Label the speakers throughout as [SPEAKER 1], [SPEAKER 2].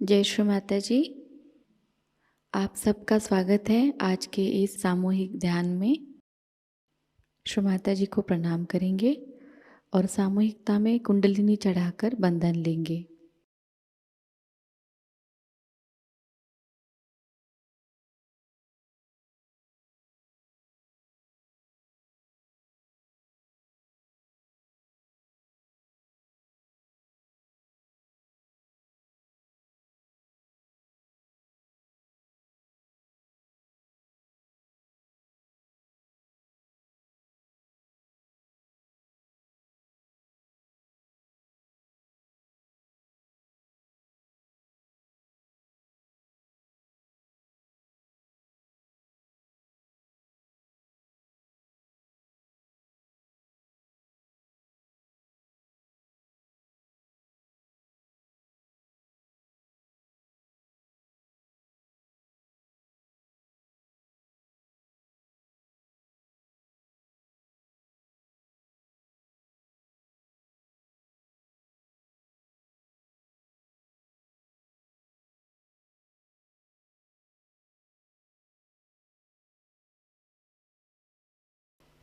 [SPEAKER 1] जय श्री माता जी। आप सबका स्वागत है आज के इस सामूहिक ध्यान में। श्री माता जी को प्रणाम करेंगे और सामूहिकता में कुंडलिनी चढ़ाकर बंधन लेंगे।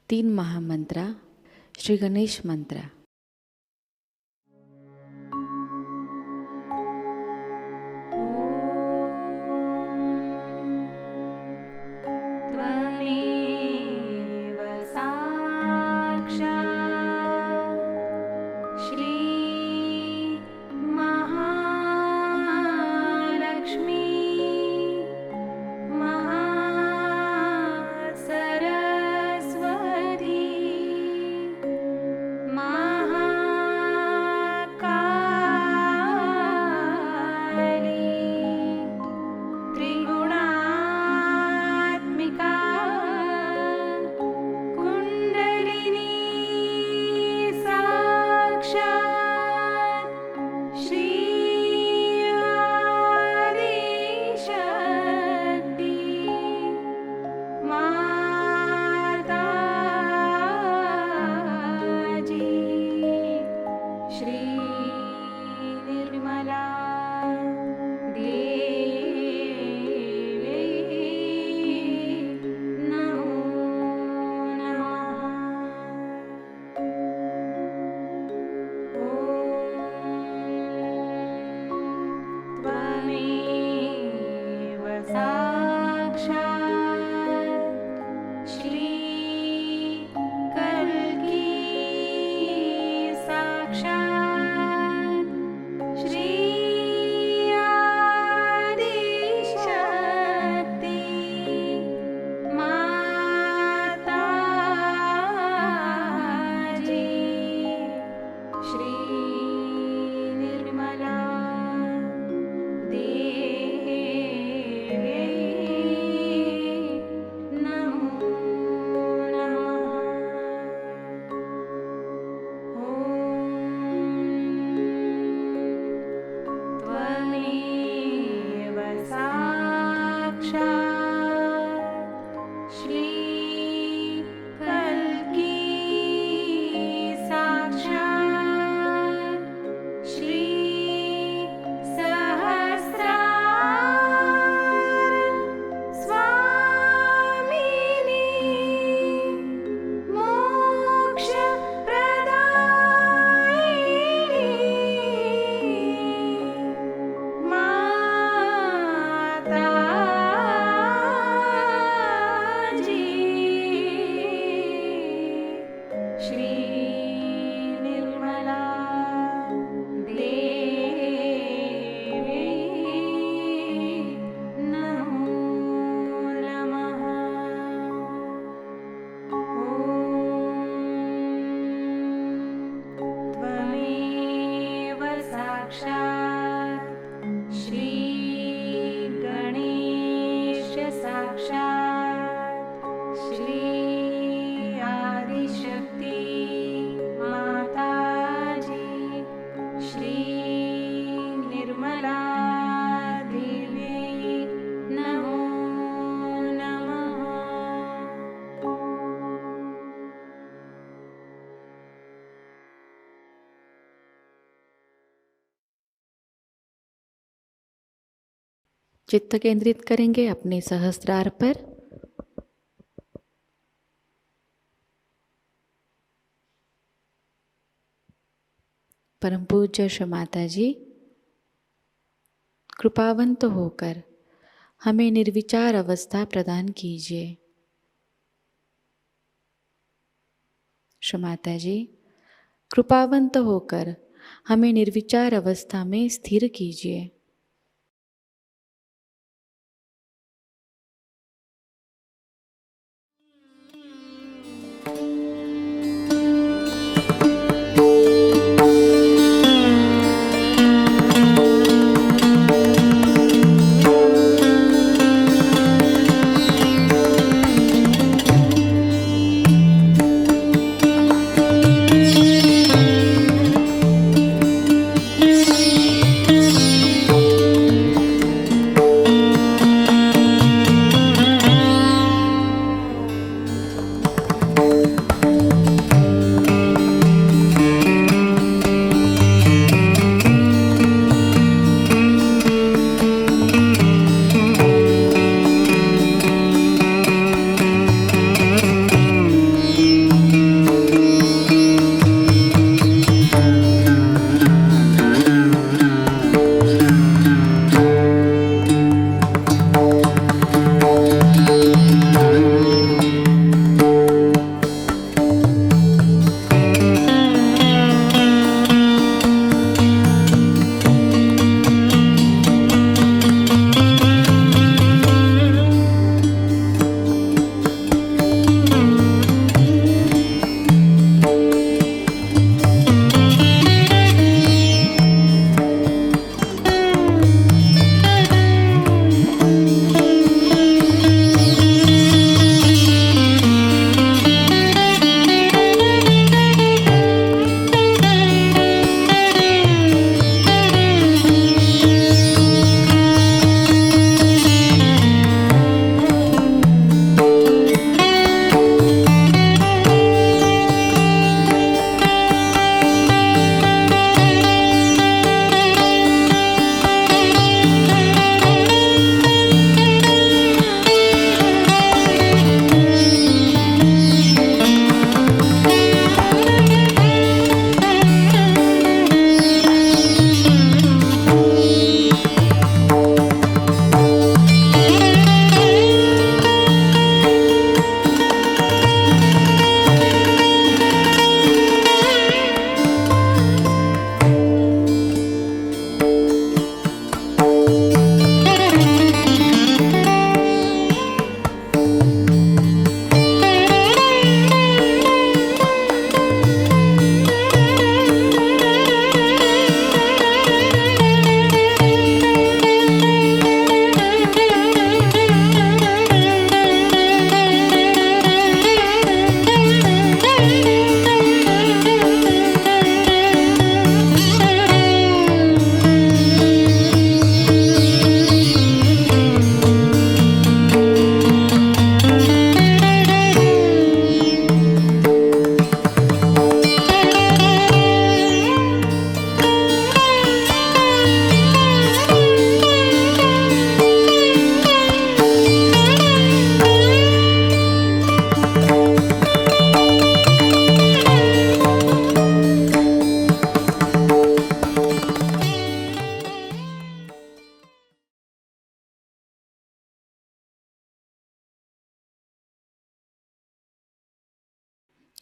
[SPEAKER 1] तीन महामंत्रा श्री गणेश मंत्र।
[SPEAKER 2] त्वमेव साक्षात् श्री महालक्ष्मी महासरस्वती माता
[SPEAKER 1] चित्त केंद्रित करेंगे अपने सहस्त्रार पर। परम पूज्य श्री माता जी कृपावंत होकर हमें निर्विचार अवस्था प्रदान कीजिए। श्री माता जी कृपावंत होकर हमें निर्विचार अवस्था में स्थिर कीजिए।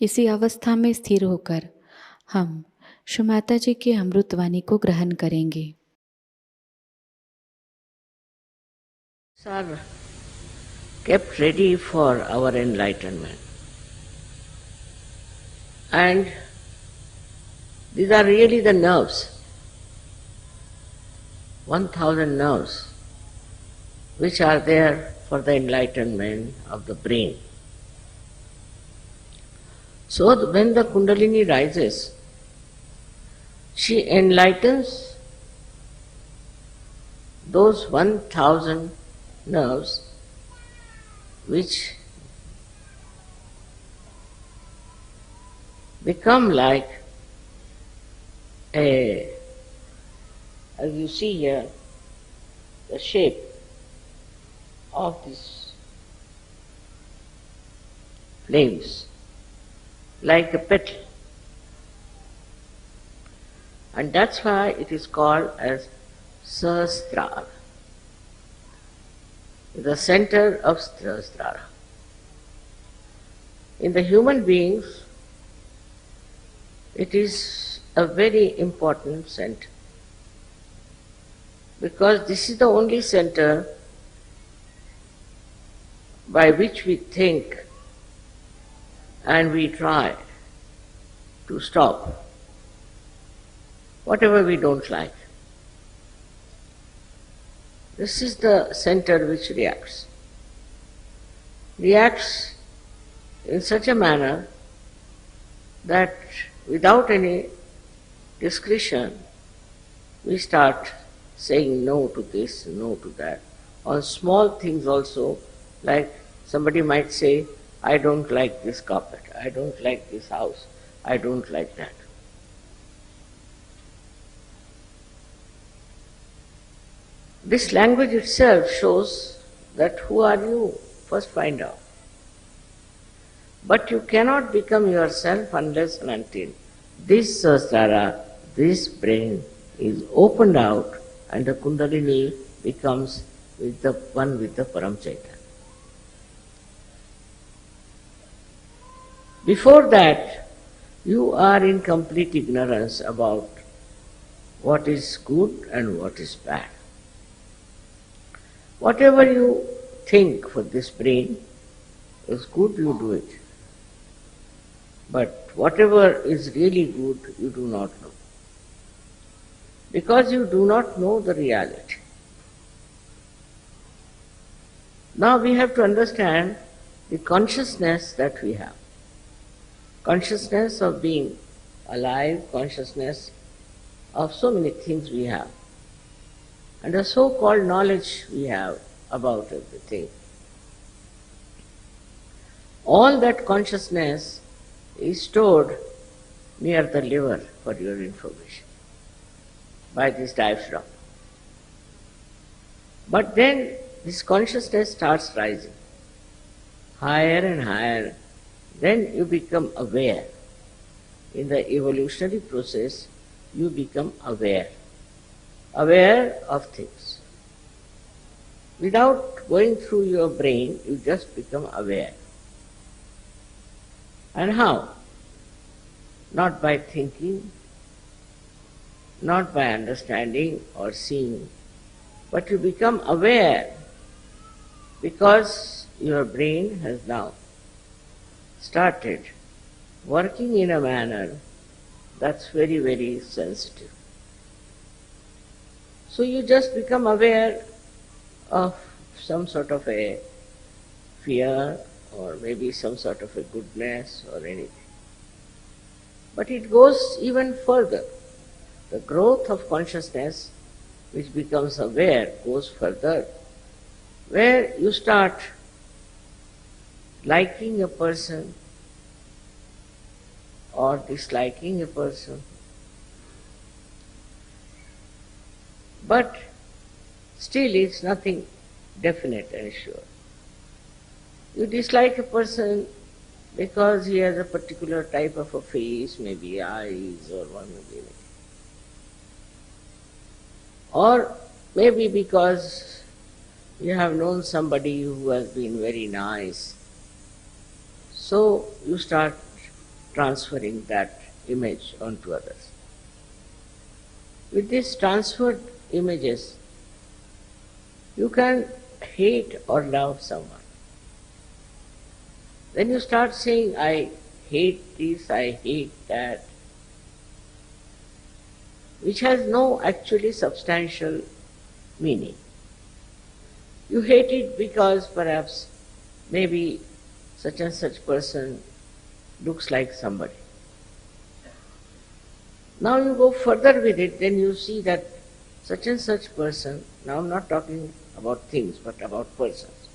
[SPEAKER 1] इसी अवस्था में स्थिर होकर हम श्री माता जी की अमृतवाणी को ग्रहण करेंगे।
[SPEAKER 3] Are kept ready for our enlightenment. And these are really the nerves, 1000 nerves, which are there for the enlightenment of the brain. So when the Kundalini rises, she enlightens those 1000 nerves which become like as you see here, the shape of these flames like a petal. And that's why it is called as Sahasrara, the center of Sahasrara. In the human beings, it is a very important center, because this is the only center by which we think and we try to stop whatever we don't like. This is the center which reacts in such a manner that without any discretion we start saying no to this, no to that. On small things also, like somebody might say, I don't like this carpet, I don't like this house, I don't like that. This language itself shows that who are you? First find out. But you cannot become yourself unless and until this Sahasrara, this brain is opened out and the Kundalini becomes with the one with the Param Chaitanya. Before that, you are in complete ignorance about what is good and what is bad. Whatever you think for this brain is good, you do it. But whatever is really good, you do not know. Because you do not know the reality. Now we have to understand the consciousness that we have. Consciousness of being alive, consciousness of so many things we have. And the so-called knowledge we have about everything. All that consciousness is stored near the liver, for your information, by this diaphragm. But then this consciousness starts rising higher and higher. Then you become aware. In the evolutionary process, you become aware of things. Without going through your brain, you just become aware. And how? Not by thinking, not by understanding or seeing, but you become aware because your brain has now started working in a manner that's very, very sensitive. So you just become aware of some sort of a fear or maybe some sort of a goodness or anything. But it goes even further. The growth of consciousness which becomes aware goes further, where you start liking a person or disliking a person. But still it's nothing definite and sure. You dislike a person because he has a particular type of a face, maybe eyes or one maybe. Or maybe because you have known somebody who has been very nice. So you start transferring that image onto others. With these transferred images, you can hate or love someone. Then you start saying, I hate this, I hate that, which has no actually substantial meaning. You hate it because perhaps maybe such and such person looks like somebody. Now you go further with it, then you see that such and such person, now I'm not talking about things but about persons,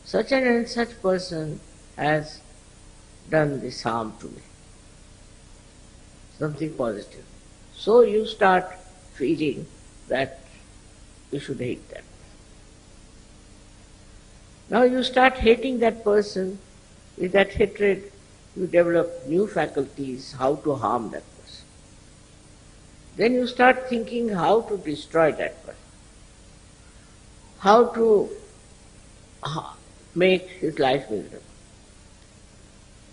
[SPEAKER 3] such and such person has done this harm to me, something positive. So you start feeling that you should hate that. Now you start hating that person. With that hatred, you develop new faculties how to harm that person. Then you start thinking how to destroy that person, how to make his life miserable.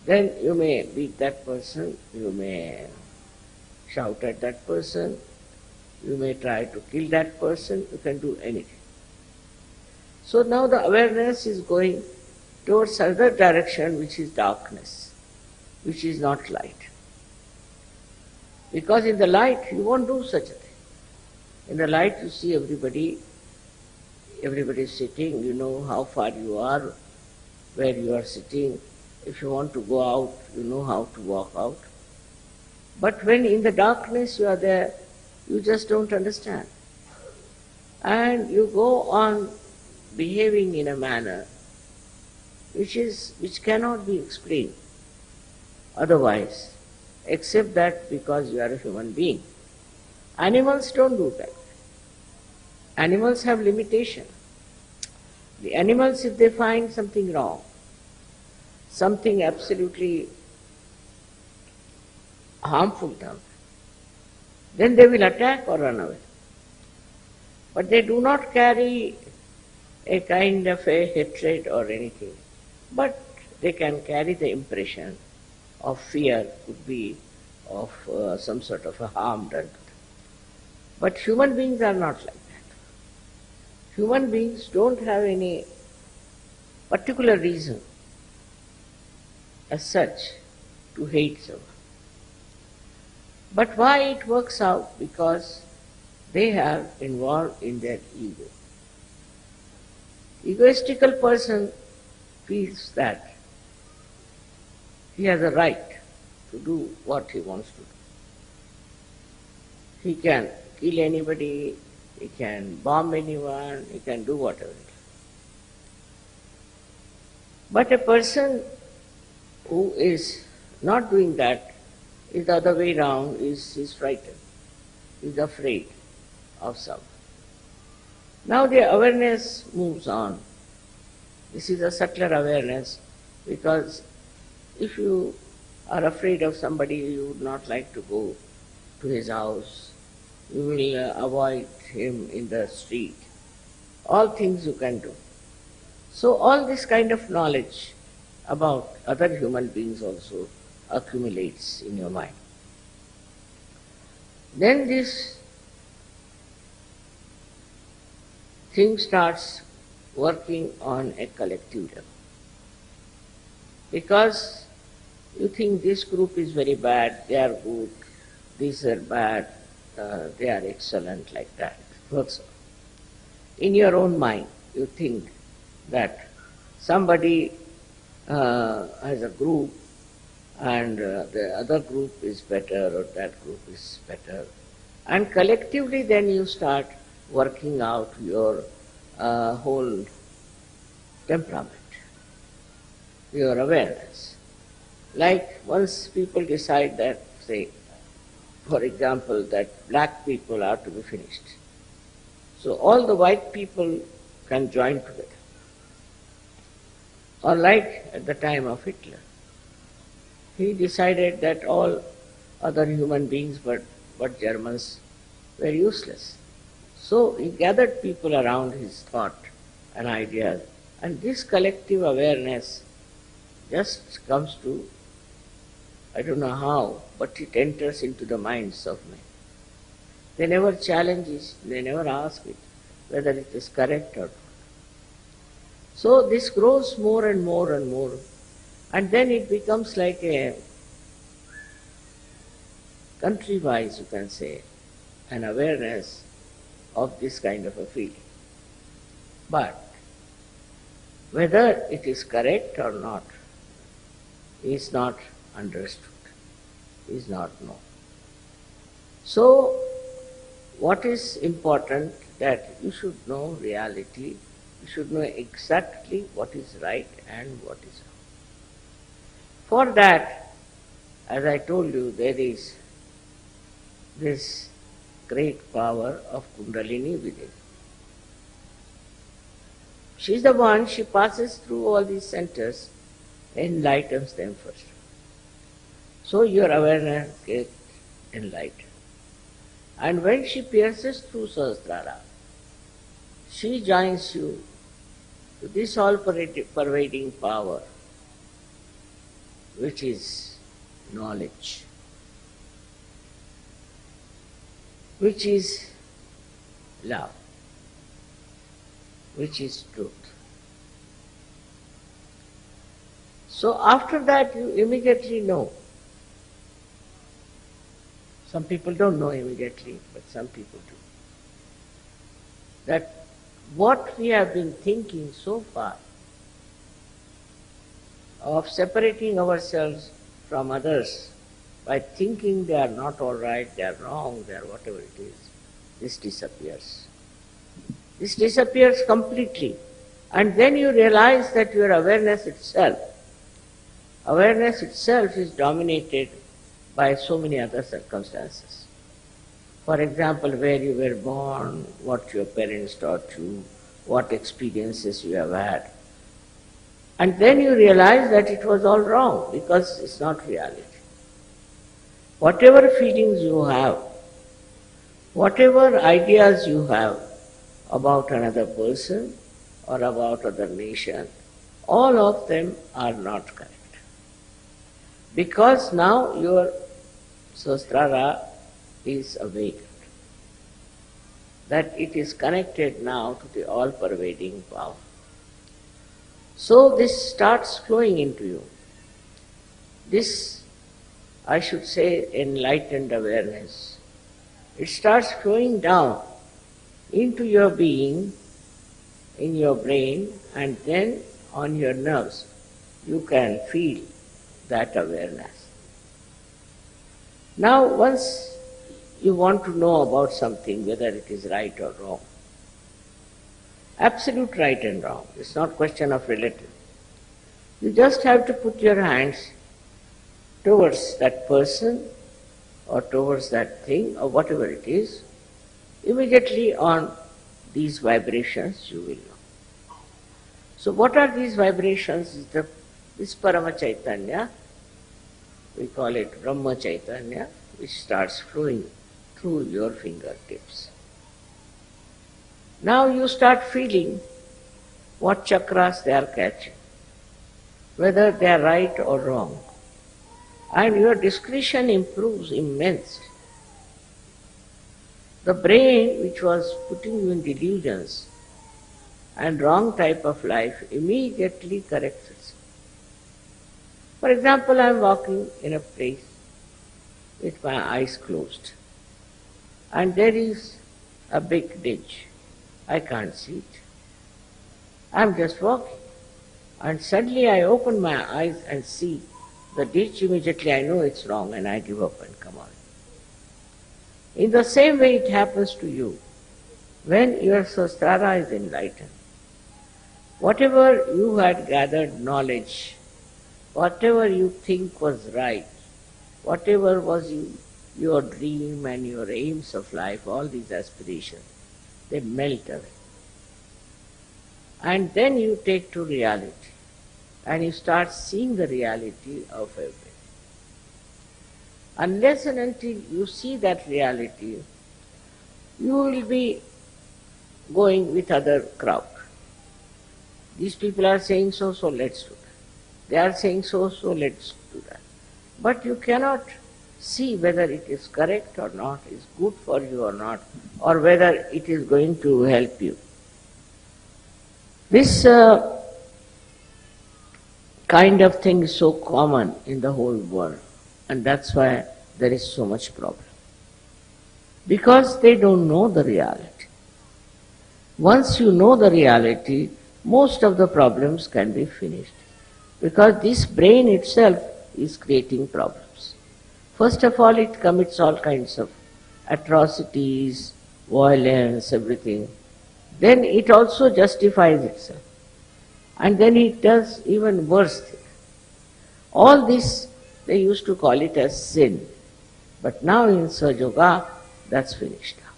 [SPEAKER 3] Then you may beat that person, you may shout at that person, you may try to kill that person, you can do anything. So now the awareness is going towards other direction, which is darkness, which is not light. Because in the light you won't do such a thing. In the light you see everybody is sitting, you know how far you are, where you are sitting. If you want to go out, you know how to walk out. But when in the darkness you are there, you just don't understand. And you go on behaving in a manner which cannot be explained otherwise, except that because you are a human being. Animals don't do that. Animals have limitation. The animals, if they find something wrong, something absolutely harmful to them, then they will attack or run away. But they do not carry a kind of a hatred or anything, but they can carry the impression of fear, could be of some sort of a harm done to them. But human beings are not like that. Human beings don't have any particular reason as such to hate someone. But why it works out? Because they are involved in their ego. Egoistical person feels that he has a right to do what he wants to do. He can kill anybody, he can bomb anyone, he can do whatever. But a person who is not doing that is the other way around, is frightened, is afraid of something. Now the awareness moves on. This is a subtler awareness, because if you are afraid of somebody, you would not like to go to his house, you will avoid him in the street. All things you can do. So all this kind of knowledge about other human beings also accumulates in your mind. Then this thing starts working on a collective level. Because you think this group is very bad, they are good, these are bad, they are excellent, like that. Works. In your own mind, you think that somebody has a group and the other group is better or that group is better. And collectively then you start working out your whole temperament, your awareness. Like once people decide that, say, for example, that black people are to be finished, so all the white people can join together. Or like at the time of Hitler, he decided that all other human beings but Germans were useless. So he gathered people around his thought and ideas, and this collective awareness just comes to, I don't know how, but it enters into the minds of men. They never challenge it, they never ask it whether it is correct or not. So this grows more and more and more, and then it becomes like a country-wise, you can say, an awareness of this kind of a feeling. But whether it is correct or not is not understood, is not known. So what is important, that you should know reality, you should know exactly what is right and what is wrong. For that, as I told you, there is this great power of Kundalini within. She's the one, she passes through all these centers, enlightens them first. So your awareness gets enlightened. And when she pierces through Sahasrara, she joins you to this all-pervading power, which is knowledge, which is love, which is truth. So after that you immediately know. Some people don't know immediately, but some people do. That what we have been thinking so far of separating ourselves from others by thinking they are not all right, they are wrong, they are whatever it is, this disappears. This disappears completely. And then you realize that your awareness itself is dominated by so many other circumstances. For example, where you were born, what your parents taught you, what experiences you have had. And then you realize that it was all wrong because it's not reality. Whatever feelings you have, whatever ideas you have about another person or about other nation, all of them are not correct. Because now your Sahasrara is awakened, that it is connected now to the all-pervading power. So this starts flowing into you. This, I should say, enlightened awareness. It starts flowing down into your being, in your brain, and then on your nerves. You can feel that awareness. Now, once you want to know about something, whether it is right or wrong, absolute right and wrong, it's not question of relative. You just have to put your hands towards that person or towards that thing or whatever it is, immediately on these vibrations you will know. So what are these vibrations? This Parama Chaitanya, we call it Brahma Chaitanya, which starts flowing through your fingertips. Now you start feeling what chakras they are catching, whether they are right or wrong. And your discretion improves immensely. The brain, which was putting you in delusions and wrong type of life, immediately corrects itself. For example, I am walking in a place with my eyes closed, and there is a big ditch. I can't see it. I am just walking, and suddenly I open my eyes and see the ditch. Immediately I know it's wrong and I give up and come on. In the same way it happens to you when your Sahasrara is enlightened. Whatever you had gathered knowledge, whatever you think was right, whatever was your dream and your aims of life, all these aspirations, they melt away. And then you take to reality and you start seeing the reality of everything. Unless and until you see that reality, you will be going with other crowd. These people are saying so, so let's do that. They are saying so, so let's do that. But you cannot see whether it is correct or not, is good for you or not, or whether it is going to help you. This kind of thing is so common in the whole world, and that's why there is so much problem. Because they don't know the reality. Once you know the reality, most of the problems can be finished. Because this brain itself is creating problems. First of all, it commits all kinds of atrocities, violence, everything. Then it also justifies itself. And then it does even worse things. All this, they used to call it as sin. But now in Sahaja Yoga, that's finished now.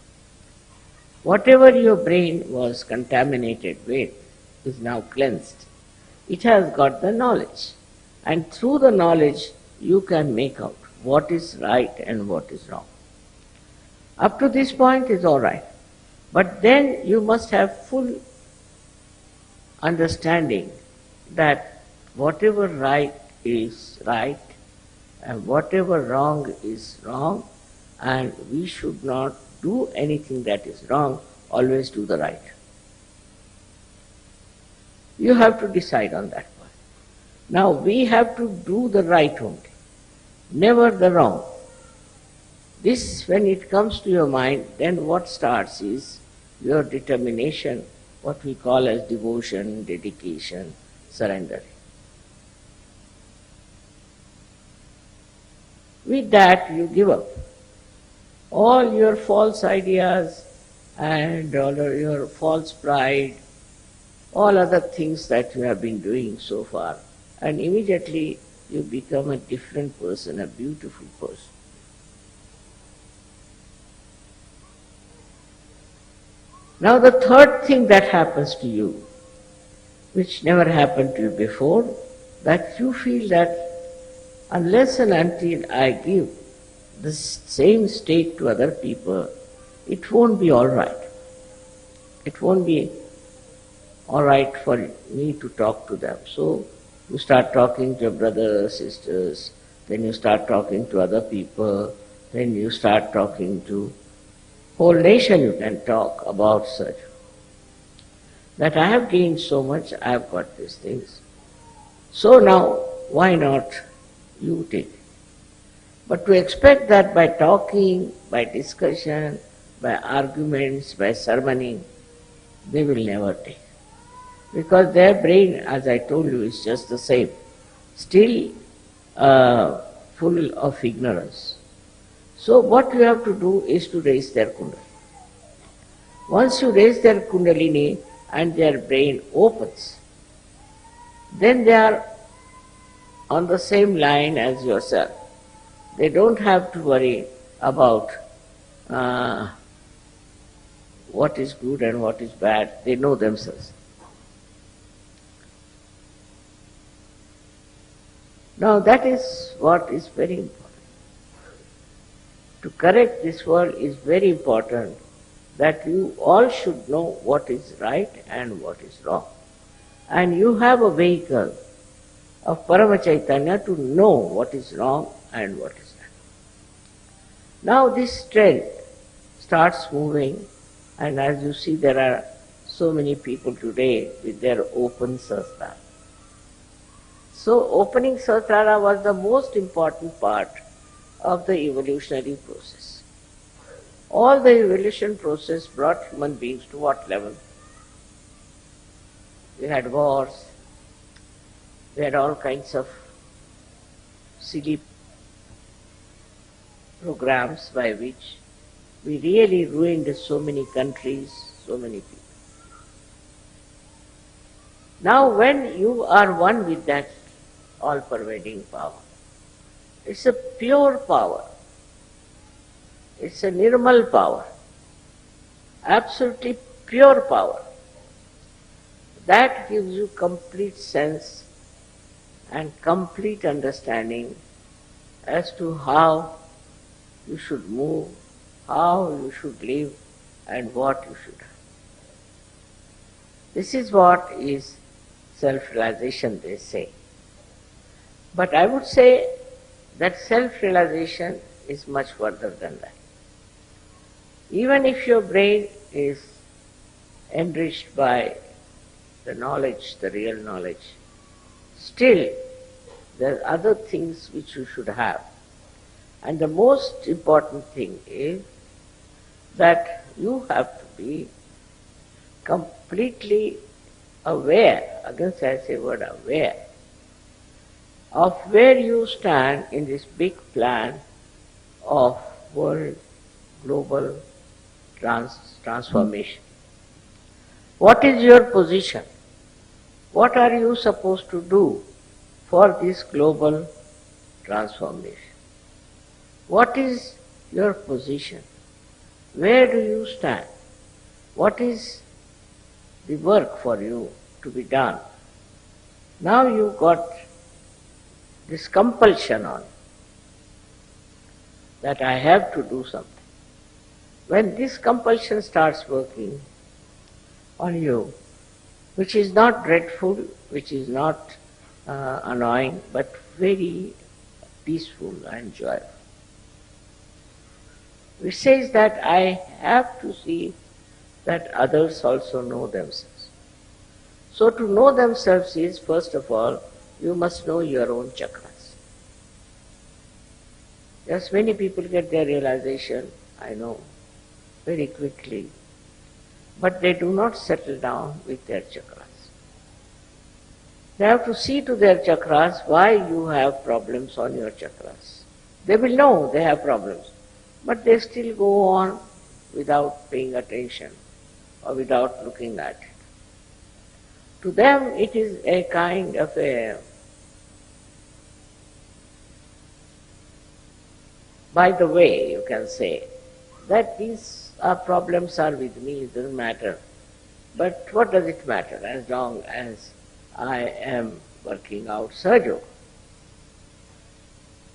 [SPEAKER 3] Whatever your brain was contaminated with, is now cleansed. It has got the knowledge. And through the knowledge, you can make out what is right and what is wrong. Up to this point is all right. But then you must have full understanding that whatever right is right and whatever wrong is wrong, and we should not do anything that is wrong, always do the right. You have to decide on that point. Now we have to do the right only, never the wrong. This, when it comes to your mind, then what starts is your determination, what we call as devotion, dedication, surrender. With that, you give up all your false ideas and all your false pride, all other things that you have been doing so far, and immediately you become a different person, a beautiful person. Now the third thing that happens to you, which never happened to you before, that you feel that unless and until I give the same state to other people, it won't be all right. It won't be all right for me to talk to them. So you start talking to your brothers, sisters, then you start talking to other people, then you start talking to whole nation. You can talk about such. That I have gained so much, I have got these things. So now, why not you take it? But to expect that by talking, by discussion, by arguments, by sermoning, they will never take. Because their brain, as I told you, is just the same, still full of ignorance. So what you have to do is to raise their kundalini. Once you raise their kundalini and their brain opens, then they are on the same line as yourself. They don't have to worry about what is good and what is bad. They know themselves. Now that is what is very important. To correct this world is very important, that you all should know what is right and what is wrong. And you have a vehicle of Parama Chaitanya to know what is wrong and what is right. Now this trend starts moving, and as you see, there are so many people today with their open sastra. So opening sastra was the most important part of the evolutionary process. All the evolution process brought human beings to what level? We had wars, we had all kinds of silly programs by which we really ruined so many countries, so many people. Now when you are one with that all-pervading power, it's a pure power, it's a nirmal power, absolutely pure power. That gives you complete sense and complete understanding as to how you should move, how you should live, and what you should have. This is what is self-realization, they say. But I would say that self-realization is much further than that. Even if your brain is enriched by the knowledge, the real knowledge, still there are other things which you should have. And the most important thing is that you have to be completely aware, again I say word aware, of where you stand in this big plan of world global transformation. What is your position? What are you supposed to do for this global transformation? What is your position? Where do you stand? What is the work for you to be done. Now you got this compulsion on that I have to do something. When this compulsion starts working on you, which is not dreadful, which is not annoying, but very peaceful and joyful. It says that I have to see that others also know themselves. So to know themselves is, first of all, you must know your own chakras. Yes, many people get their realization, I know, very quickly, but they do not settle down with their chakras. They have to see to their chakras why you have problems on your chakras. They will know they have problems, but they still go on without paying attention or without looking at it. To them it is a kind of a, by the way, you can say, that these problems are with me, it doesn't matter. But what does it matter as long as I am working out Sahaja Yoga?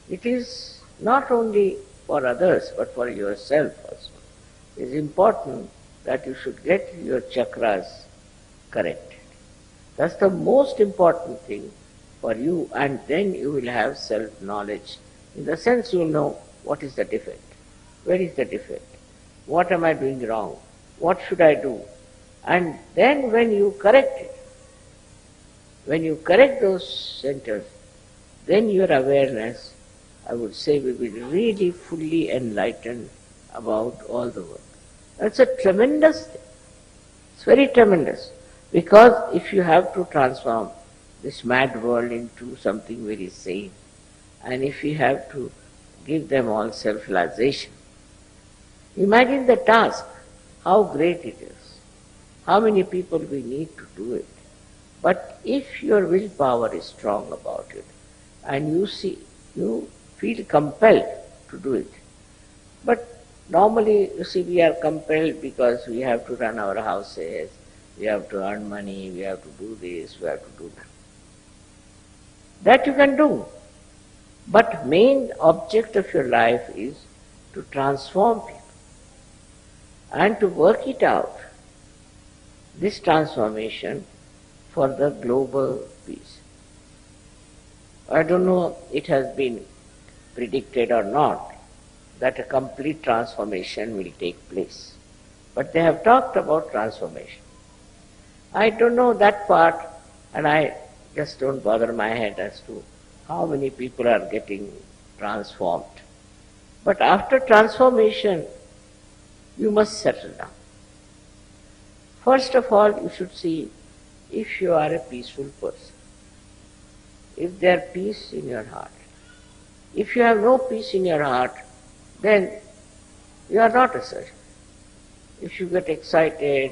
[SPEAKER 3] It is not only for others but for yourself also. It is important that you should get your chakras corrected. That's the most important thing for you, and then you will have self-knowledge. In the sense you will know what is the defect, where is the defect, what am I doing wrong, what should I do. And then when you correct it, when you correct those centers, then your awareness, I would say, will be really fully enlightened about all the work. That's a tremendous thing. It's very tremendous. Because if you have to transform this mad world into something very sane, and if you have to give them all self-realization, imagine the task, how great it is, how many people we need to do it. But if your willpower is strong about it, and you feel compelled to do it. But normally, you see, we are compelled because we have to run our houses, we have to earn money, we have to do this, we have to do that. That you can do. But main object of your life is to transform people and to work it out, this transformation for the global peace. I don't know it has been predicted or not that a complete transformation will take place. But they have talked about transformation. I don't know that part, and I just don't bother my head as to how many people are getting transformed. But after transformation, you must settle down. First of all, you should see if you are a peaceful person, if there is peace in your heart. If you have no peace in your heart, then you are not a surgeon. If you get excited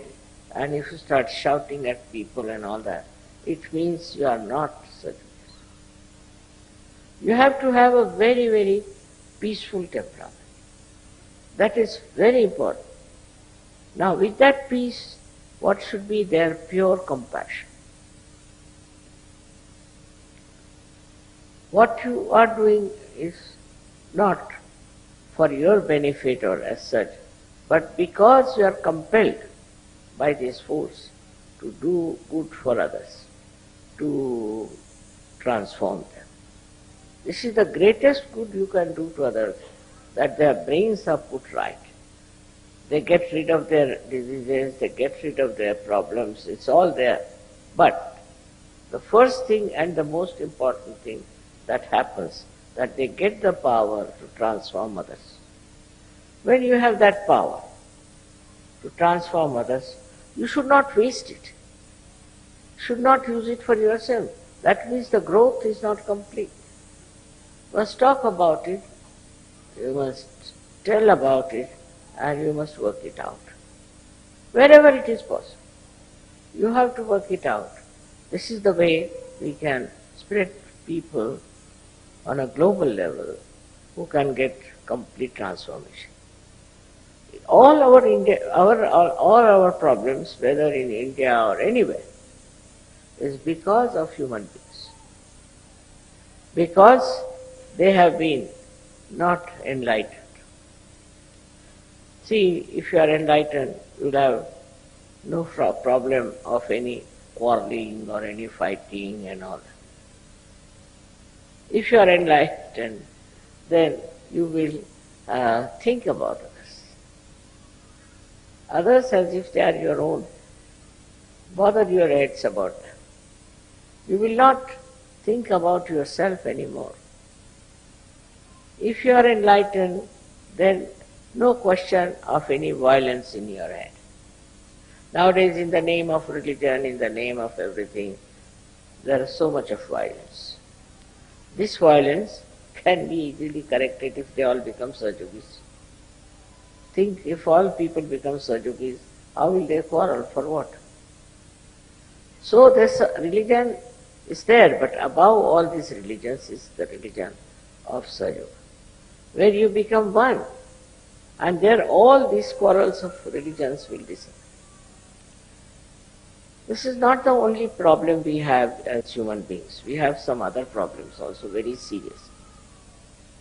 [SPEAKER 3] and if you start shouting at people and all that, it means you are not surgeon. You have to have a very, very peaceful temperament. That is very important. Now with that peace, what should be there? Pure compassion. What you are doing is not for your benefit or as such, but because you are compelled by this force to do good for others, to transform them. This is the greatest good you can do to others, that their brains are put right. They get rid of their diseases, they get rid of their problems, it's all there. But the first thing and the most important thing that happens, that they get the power to transform others. When you have that power to transform others, you should not waste it. You should not use it for yourself. That means the growth is not complete. You must talk about it, you must tell about it, and you must work it out. Wherever it is possible, you have to work it out. This is the way we can spread people on a global level who can get complete transformation. All our problems, whether in India or anywhere, is because of human beings. Because they have been not enlightened. See, if you are enlightened, you will have no problem of any quarreling or any fighting and all that. If you are enlightened, then you will think about others. Others as if they are your own. Bother your heads about them. You will not think about yourself anymore. If you are enlightened, then no question of any violence in your head. Nowadays, in the name of religion, in the name of everything, there is so much of violence. This violence can be easily corrected if they all become Sahajogis. Think, if all people become Sahajogis, how will they quarrel? For what? So this religion is there, but above all these religions is the religion of Sahaja, where you become one, and there all these quarrels of religions will disappear. This is not the only problem we have as human beings. We have some other problems also, very serious.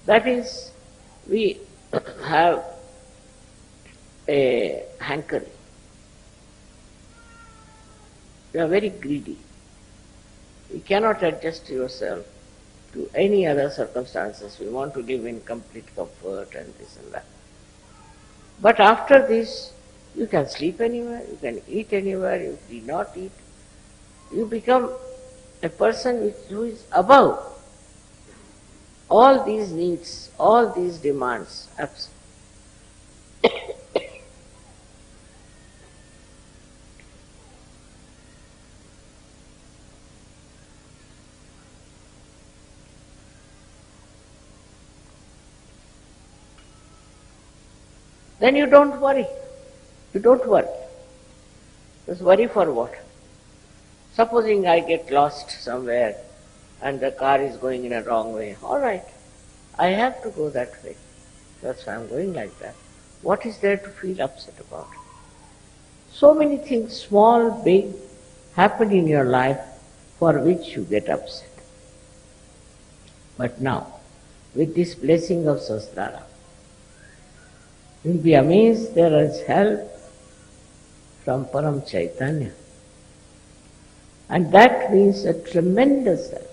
[SPEAKER 3] That is, we have a hankering. You are very greedy. You cannot adjust yourself to any other circumstances. We want to live in complete comfort and this and that. But after this, you can sleep anywhere, you can eat anywhere, you need not eat. You become a person who is above all these needs, all these demands. Then you don't worry. You don't worry. Just worry for what? Supposing I get lost somewhere and the car is going in a wrong way. All right, I have to go that way. That's why I'm going like that. What is there to feel upset about? So many things, small, big, happen in your life for which you get upset. But now, with this blessing of Sahasrara, you'll be amazed there is help from Param Chaitanya. And that means a tremendous help,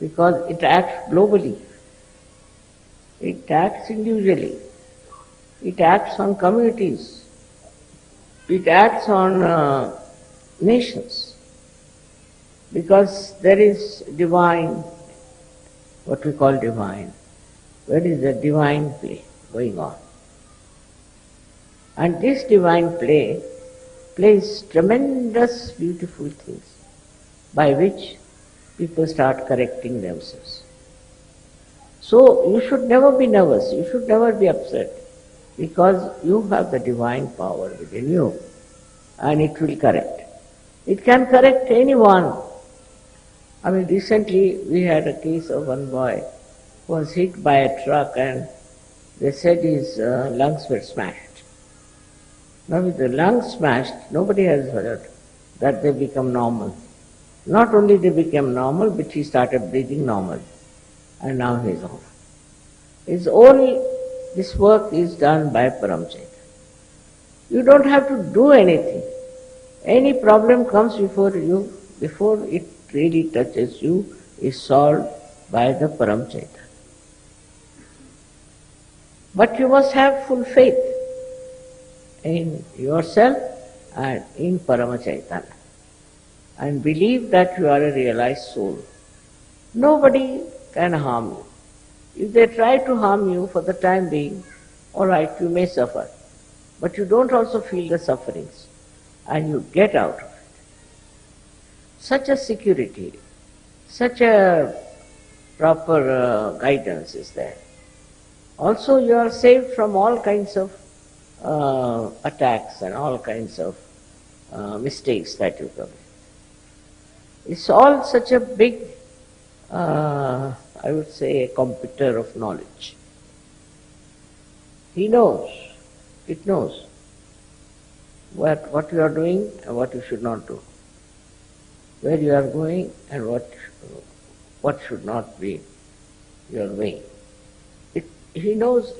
[SPEAKER 3] because it acts globally, it acts individually, it acts on communities, it acts on nations, because there is divine, what we call divine, where is the divine play going on. And this divine play plays tremendous beautiful things by which people start correcting themselves. So you should never be nervous, you should never be upset, because you have the divine power within you and it will correct. It can correct anyone. I mean, recently we had a case of one boy who was hit by a truck and they said his lungs were smashed. Now with the lungs smashed, nobody has heard that they become normal. Not only they became normal, but he started breathing normal. And now he is all. This work is done by Param Chaitanya. You don't have to do anything. Any problem comes before you, before it really touches you, is solved by the Param Chaitanya. But you must have full faith in yourself and in Parama Chaitanya, and believe that you are a realized soul. Nobody can harm you. If they try to harm you for the time being, all right, you may suffer, but you don't also feel the sufferings, and you get out of it. Such a security, such a proper guidance is there. Also, you are saved from all kinds of attacks and all kinds of mistakes that you commit. It's all such a big, I would say, a computer of knowledge. He knows, it knows what you are doing and what you should not do. where you are going and what should not be your way. It knows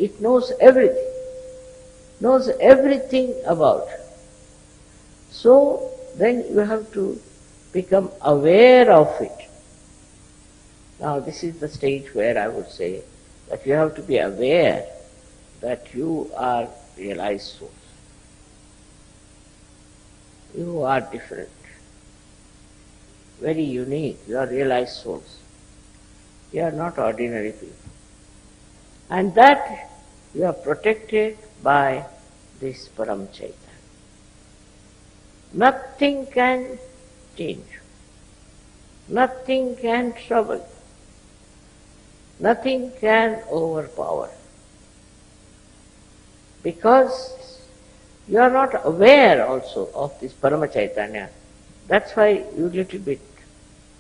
[SPEAKER 3] everything about you. So then you have to become aware of it. Now this is the stage where I would say that you have to be aware that you are realized source. You are different, very unique. You are realized souls. You are not ordinary people. And that you are protected by this Param Chaitanya. Nothing can change you. Nothing can trouble you. Nothing can overpower you. Because you are not aware also of this Parama Chaitanya. That's why you little bit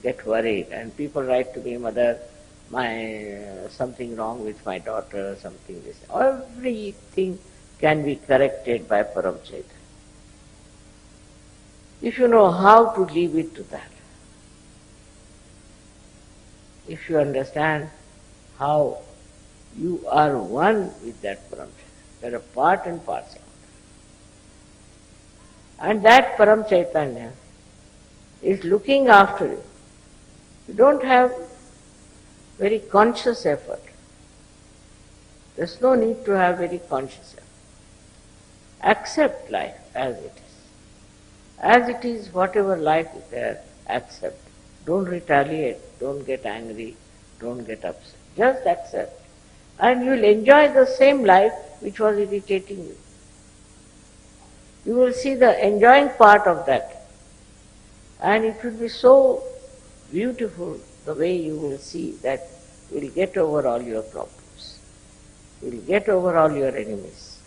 [SPEAKER 3] get worried and people write to me, Mother, something wrong with my daughter, something this. Everything can be corrected by Param Chaitanya. If you know how to leave it to that, if you understand how you are one with that Param Chaitanya, you are a part and parcel. And that Param Chaitanya is looking after you. You don't have very conscious effort. There's no need to have very conscious effort. Accept life as it is. As it is, whatever life is there, accept. Don't retaliate, don't get angry, don't get upset. Just accept. And you'll enjoy the same life which was irritating you. You will see the enjoying part of that. And it will be so beautiful the way you will see that you will get over all your problems. You will get over all your enemies.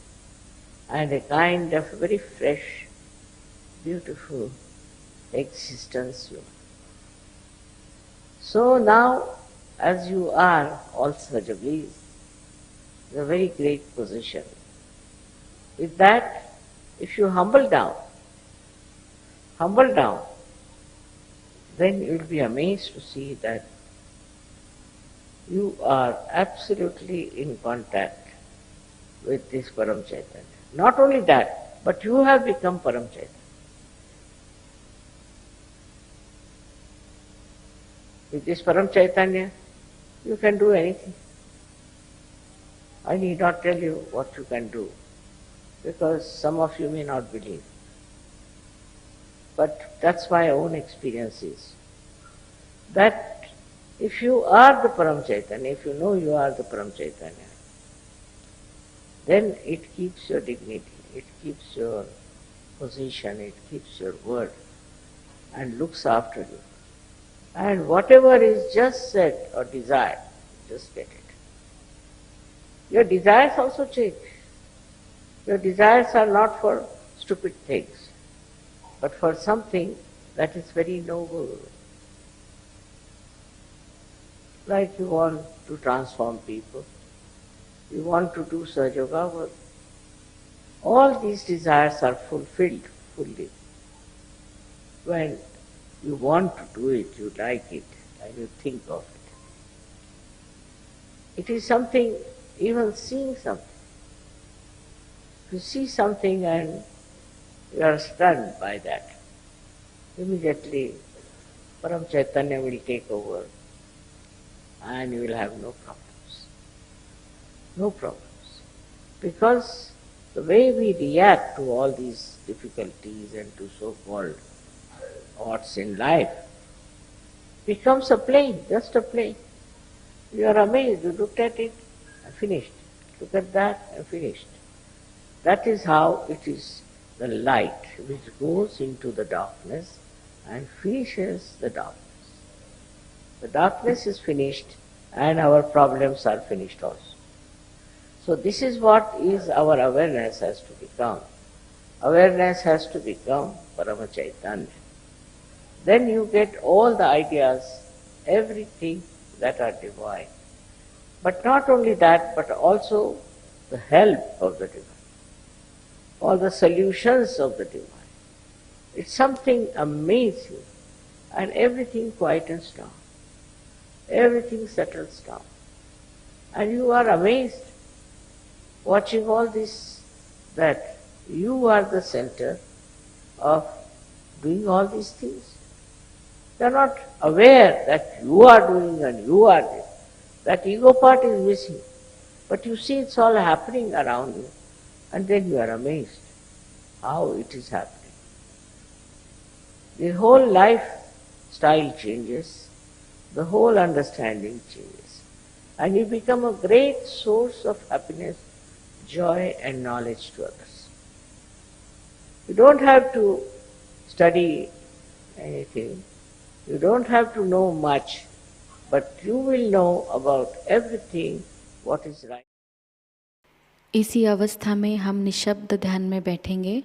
[SPEAKER 3] And a kind of very fresh, beautiful existence you. So now, as you are all such a bliss, it's a very great position. With that, if you humble down, then you will be amazed to see that you are absolutely in contact with this Param Chaitanya. Not only that, but you have become Param Chaitanya. With this Param Chaitanya, you can do anything. I need not tell you what you can do, because some of you may not believe. But that's my own experience is that if you are the Param Chaitanya, if you know you are the Param Chaitanya, then it keeps your dignity, it keeps your position, it keeps your word and looks after you. And whatever is just said or desired, just get it. Your desires also change. Your desires are not for stupid things, but for something that is very noble. Like you want to transform people, you want to do Sahaja Yoga work. All these desires are fulfilled fully when you want to do it, you like it, and you think of it. It is something, even seeing something. You see something and you are stunned by that. Immediately, Param Chaitanya will take over and you will have no problems. No problems. Because the way we react to all these difficulties and to so-called what's in life becomes a plane, just a plane. You are amazed, you looked at it and finished. Look at that and finished. That is how it is the light which goes into the darkness and finishes the darkness. The darkness is finished and our problems are finished also. So this is what is our awareness has to become. Awareness has to become Parama Chaitanya. Then you get all the ideas, everything that are divine. But not only that, but also the help of the divine. All the solutions of the divine. It's something amazing. and everything quietens down. Everything settles down. And you are amazed watching all this, that you are the center of doing all these things. You are not aware that you are doing and you are this. That ego part is missing. But you see it's all happening around you. And then you are amazed how it is happening. The whole lifestyle changes. The whole understanding changes. And you become a great source of happiness, joy and knowledge to others. You don't have to study anything. You don't have to know much, but you will know about everything what is right.
[SPEAKER 1] इसी अवस्था में हम निशब्द ध्यान में बैठेंगे।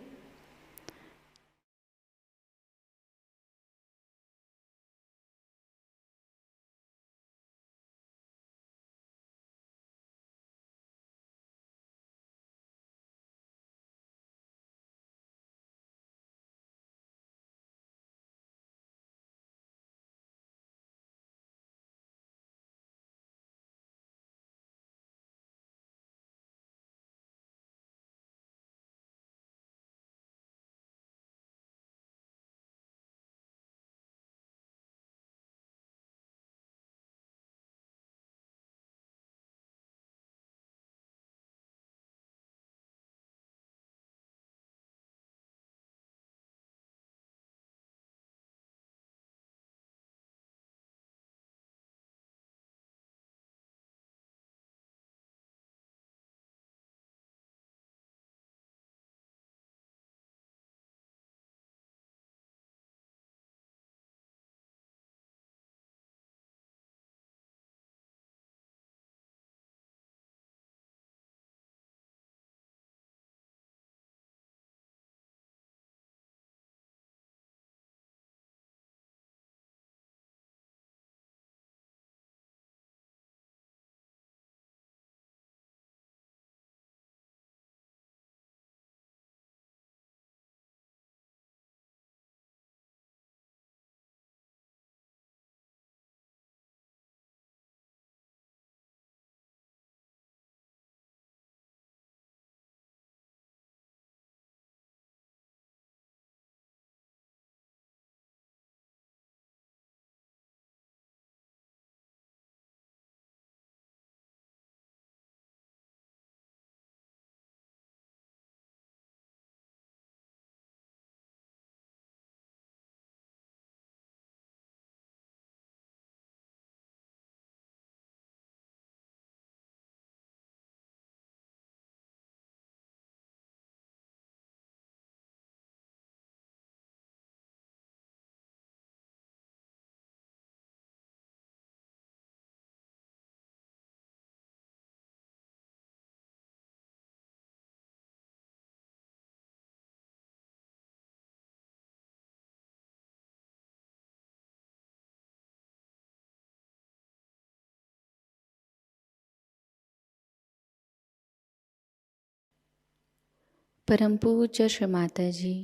[SPEAKER 1] परम पूज्य श्री माता जी,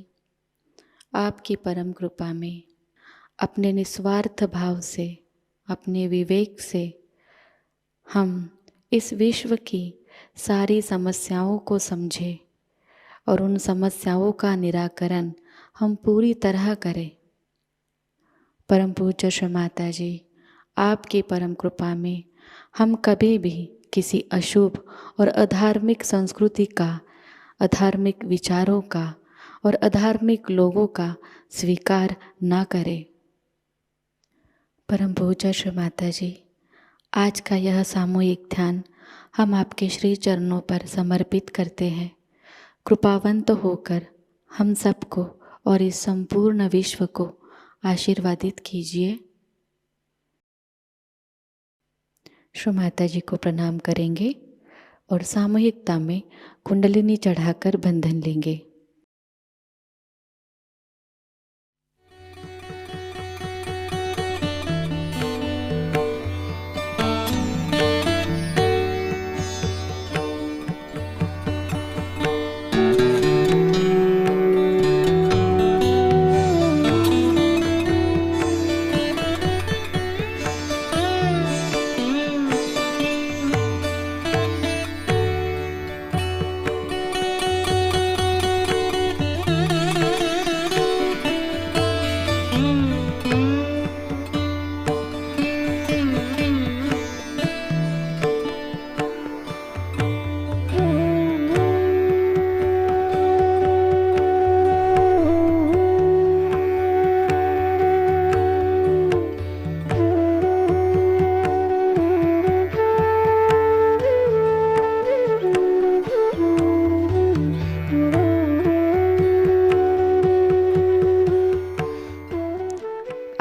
[SPEAKER 1] आपकी परम कृपा में अपने निस्वार्थ भाव से, अपने विवेक से हम इस विश्व की सारी समस्याओं को समझें और उन समस्याओं का निराकरण हम पूरी तरह करें। परम पूज्य श्री माता जी, आपकी परम कृपा में हम कभी भी किसी अशुभ और अधार्मिक संस्कृति का, अधार्मिक विचारों का और अधार्मिक लोगों का स्वीकार ना करें। परम पूज्य श्री माता जी, आज का यह सामूहिक ध्यान हम आपके श्री चरणों पर समर्पित करते हैं। कृपावंत होकर हम सबको और इस संपूर्ण विश्व को आशीर्वादित कीजिए। श्री माता जी को प्रणाम करेंगे और सामूहिकता में कुंडलिनी चढ़ाकर बंधन लेंगे।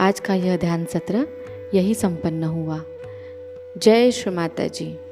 [SPEAKER 1] आज का यह ध्यान सत्र यही संपन्न हुआ। जय श्री माता जी।